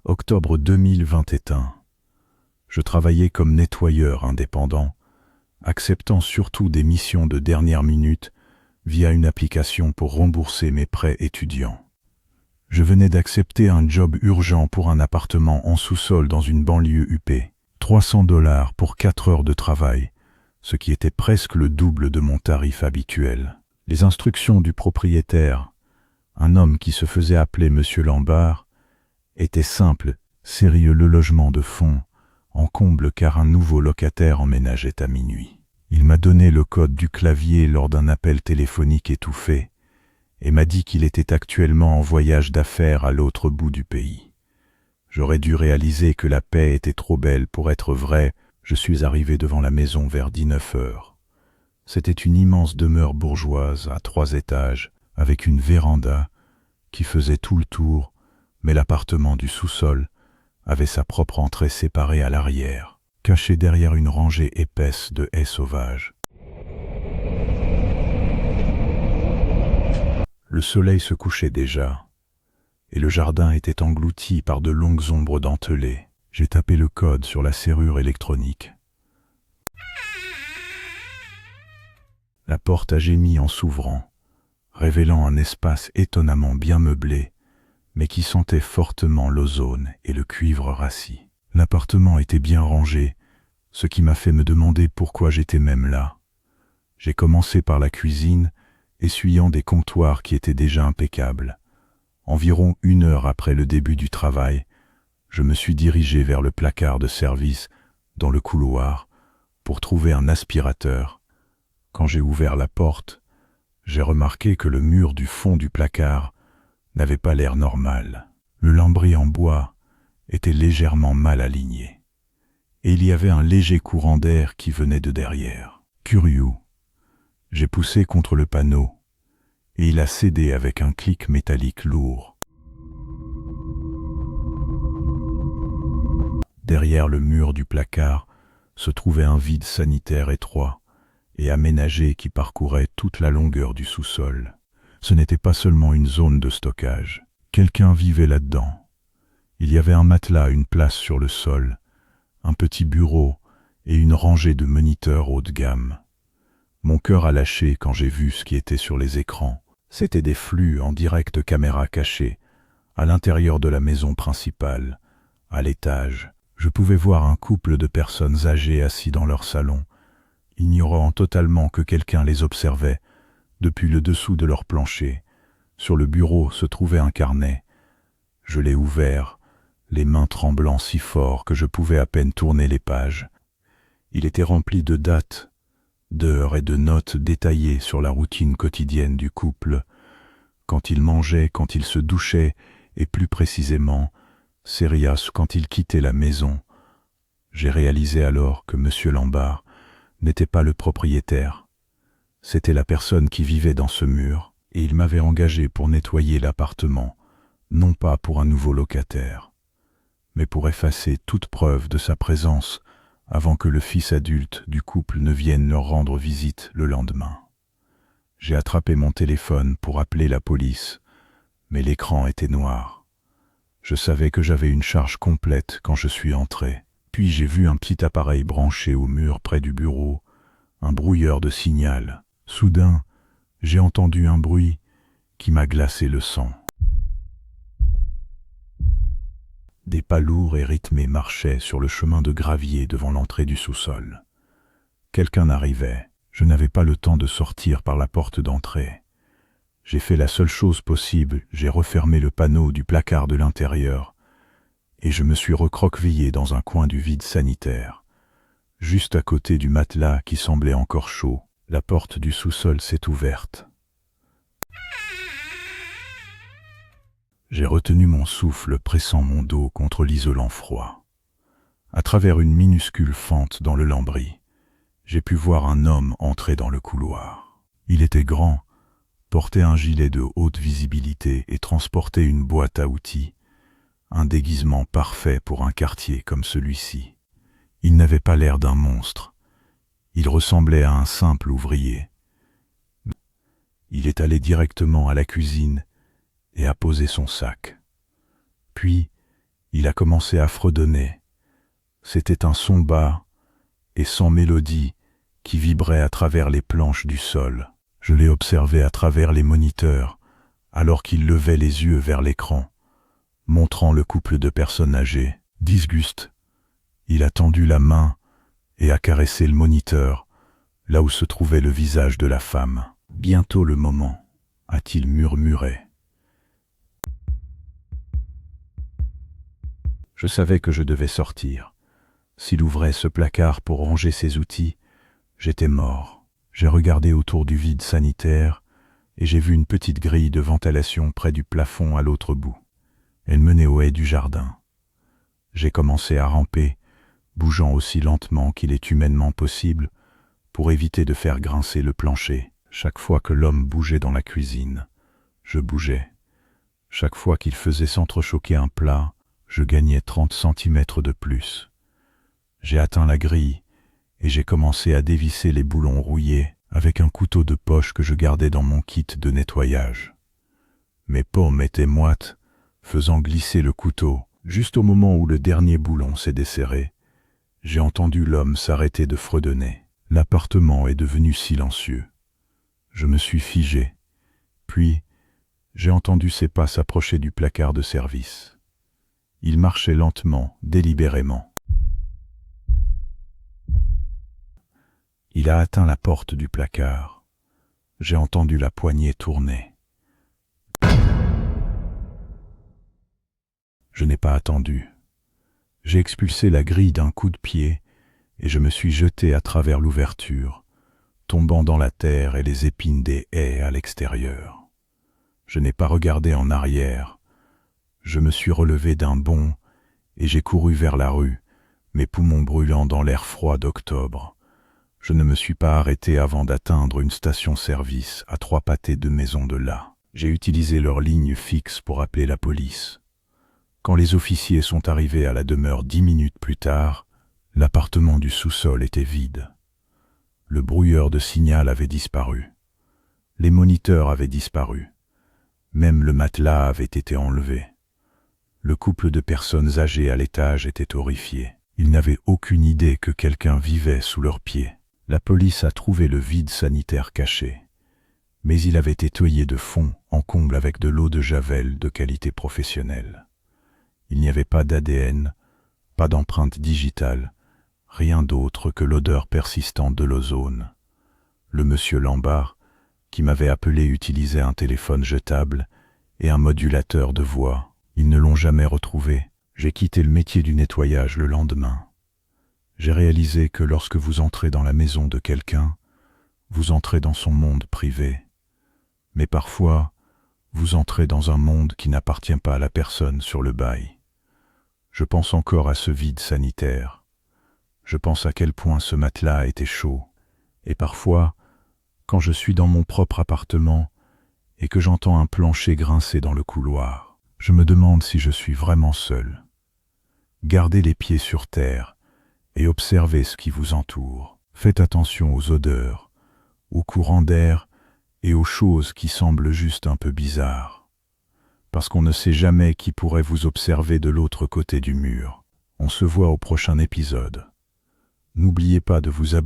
Octobre 2021. Je travaillais comme nettoyeur indépendant, acceptant surtout des missions de dernière minute via une application pour rembourser mes prêts étudiants. Je venais d'accepter un job urgent pour un appartement en sous-sol dans une banlieue huppée. $300 pour 4 heures de travail, ce qui était presque le double de mon tarif habituel. Les instructions du propriétaire, un homme qui se faisait appeler Monsieur Lambert, étaient simples: sérieux le logement de fond, en comble car un nouveau locataire emménageait à minuit. Il m'a donné le code du clavier lors d'un appel téléphonique étouffé et m'a dit qu'il était actuellement en voyage d'affaires à l'autre bout du pays. J'aurais dû réaliser que la paix était trop belle pour être vraie. Je suis arrivé devant la maison vers 19 heures. C'était une immense demeure bourgeoise à 3 étages, avec une véranda qui faisait tout le tour, mais l'appartement du sous-sol avait sa propre entrée séparée à l'arrière, cachée derrière une rangée épaisse de haies sauvages. Le soleil se couchait déjà, et le jardin était englouti par de longues ombres dentelées. J'ai tapé le code sur la serrure électronique. La porte a gémi en s'ouvrant, révélant un espace étonnamment bien meublé, mais qui sentait fortement l'ozone et le cuivre rassis. L'appartement était bien rangé, ce qui m'a fait me demander pourquoi j'étais même là. J'ai commencé par la cuisine, essuyant des comptoirs qui étaient déjà impeccables. Environ 1 heure après le début du travail, je me suis dirigé vers le placard de service, dans le couloir, pour trouver un aspirateur. Quand j'ai ouvert la porte, j'ai remarqué que le mur du fond du placard n'avait pas l'air normal. Le lambris en bois était légèrement mal aligné, et il y avait un léger courant d'air qui venait de derrière. Curieux, j'ai poussé contre le panneau, et il a cédé avec un clic métallique lourd. Derrière le mur du placard se trouvait un vide sanitaire étroit et aménagé qui parcourait toute la longueur du sous-sol. Ce n'était pas seulement une zone de stockage. Quelqu'un vivait là-dedans. Il y avait un matelas à une place sur le sol, un petit bureau et une rangée de moniteurs haut de gamme. Mon cœur a lâché quand j'ai vu ce qui était sur les écrans. C'étaient des flux en direct caméra cachés, à l'intérieur de la maison principale, à l'étage. Je pouvais voir un couple de personnes âgées assis dans leur salon, ignorant totalement que quelqu'un les observait depuis le dessous de leur plancher. Sur le bureau se trouvait un carnet. Je l'ai ouvert, les mains tremblant si fort que je pouvais à peine tourner les pages. Il était rempli de dates, d'heures et de notes détaillées sur la routine quotidienne du couple, quand il mangeait, quand il se douchait, et plus précisément, Sérias quand il quittait la maison. J'ai réalisé alors que M. Lambert n'était pas le propriétaire. C'était la personne qui vivait dans ce mur, et il m'avait engagé pour nettoyer l'appartement, non pas pour un nouveau locataire, mais pour effacer toute preuve de sa présence avant que le fils adulte du couple ne vienne leur rendre visite le lendemain. J'ai attrapé mon téléphone pour appeler la police, mais l'écran était noir. Je savais que j'avais une charge complète quand je suis entré. Puis j'ai vu un petit appareil branché au mur près du bureau, un brouilleur de signal. Soudain, j'ai entendu un bruit qui m'a glacé le sang. Des pas lourds et rythmés marchaient sur le chemin de gravier devant l'entrée du sous-sol. Quelqu'un arrivait. Je n'avais pas le temps de sortir par la porte d'entrée. J'ai fait la seule chose possible, j'ai refermé le panneau du placard de l'intérieur et je me suis recroquevillé dans un coin du vide sanitaire, juste à côté du matelas qui semblait encore chaud. La porte du sous-sol s'est ouverte. J'ai retenu mon souffle, pressant mon dos contre l'isolant froid. À travers une minuscule fente dans le lambris, j'ai pu voir un homme entrer dans le couloir. Il était grand, portait un gilet de haute visibilité et transportait une boîte à outils, un déguisement parfait pour un quartier comme celui-ci. Il n'avait pas l'air d'un monstre. Il ressemblait à un simple ouvrier. Il est allé directement à la cuisine et a posé son sac. Puis, Il a commencé à fredonner. C'était un son bas et sans mélodie qui vibrait à travers les planches du sol. Je l'ai observé à travers les moniteurs, alors qu'il levait les yeux vers l'écran, montrant le couple de personnes âgées. Disguste, il a tendu la main et a caressé le moniteur, là où se trouvait le visage de la femme. Bientôt le moment, a-t-il murmuré. Je savais que je devais sortir. S'il ouvrait ce placard pour ranger ses outils, j'étais mort. J'ai regardé autour du vide sanitaire et j'ai vu une petite grille de ventilation près du plafond à l'autre bout. Elle menait au haie du jardin. J'ai commencé à ramper, bougeant aussi lentement qu'il est humainement possible, pour éviter de faire grincer le plancher. Chaque fois que l'homme bougeait dans la cuisine, je bougeais. Chaque fois qu'il faisait s'entrechoquer un plat, je gagnais 30 centimètres de plus. J'ai atteint la grille et j'ai commencé à dévisser les boulons rouillés avec un couteau de poche que je gardais dans mon kit de nettoyage. Mes paumes étaient moites, faisant glisser le couteau. Juste au moment où le dernier boulon s'est desserré, j'ai entendu l'homme s'arrêter de fredonner. L'appartement est devenu silencieux. Je me suis figé. Puis, j'ai entendu ses pas s'approcher du placard de service. Il marchait lentement, délibérément. Il a atteint la porte du placard. J'ai entendu la poignée tourner. Je n'ai pas attendu. J'ai expulsé la grille d'un coup de pied et je me suis jeté à travers l'ouverture, tombant dans la terre et les épines des haies à l'extérieur. Je n'ai pas regardé en arrière. Je me suis relevé d'un bond et j'ai couru vers la rue, mes poumons brûlant dans l'air froid d'octobre. Je ne me suis pas arrêté avant d'atteindre une station-service à 3 pâtés de maison de là. J'ai utilisé leur ligne fixe pour appeler la police. Quand les officiers sont arrivés à la demeure 10 minutes plus tard, l'appartement du sous-sol était vide. Le brouilleur de signal avait disparu. Les moniteurs avaient disparu. Même le matelas avait été enlevé. Le couple de personnes âgées à l'étage était horrifié. Ils n'avaient aucune idée que quelqu'un vivait sous leurs pieds. La police a trouvé le vide sanitaire caché. Mais il avait été nettoyé de fond en comble avec de l'eau de Javel de qualité professionnelle. Il n'y avait pas d'ADN, pas d'empreinte digitale, rien d'autre que l'odeur persistante de l'ozone. Le monsieur Lambard, qui m'avait appelé, utilisait un téléphone jetable et un modulateur de voix. Ils ne l'ont jamais retrouvé. J'ai quitté le métier du nettoyage le lendemain. J'ai réalisé que lorsque vous entrez dans la maison de quelqu'un, vous entrez dans son monde privé. Mais parfois, vous entrez dans un monde qui n'appartient pas à la personne sur le bail. Je pense encore à ce vide sanitaire. Je pense à quel point ce matelas était chaud. Et parfois, quand je suis dans mon propre appartement et que j'entends un plancher grincer dans le couloir, je me demande si je suis vraiment seul. Gardez les pieds sur terre et observez ce qui vous entoure. Faites attention aux odeurs, aux courants d'air et aux choses qui semblent juste un peu bizarres. Parce qu'on ne sait jamais qui pourrait vous observer de l'autre côté du mur. On se voit au prochain épisode. N'oubliez pas de vous abonner.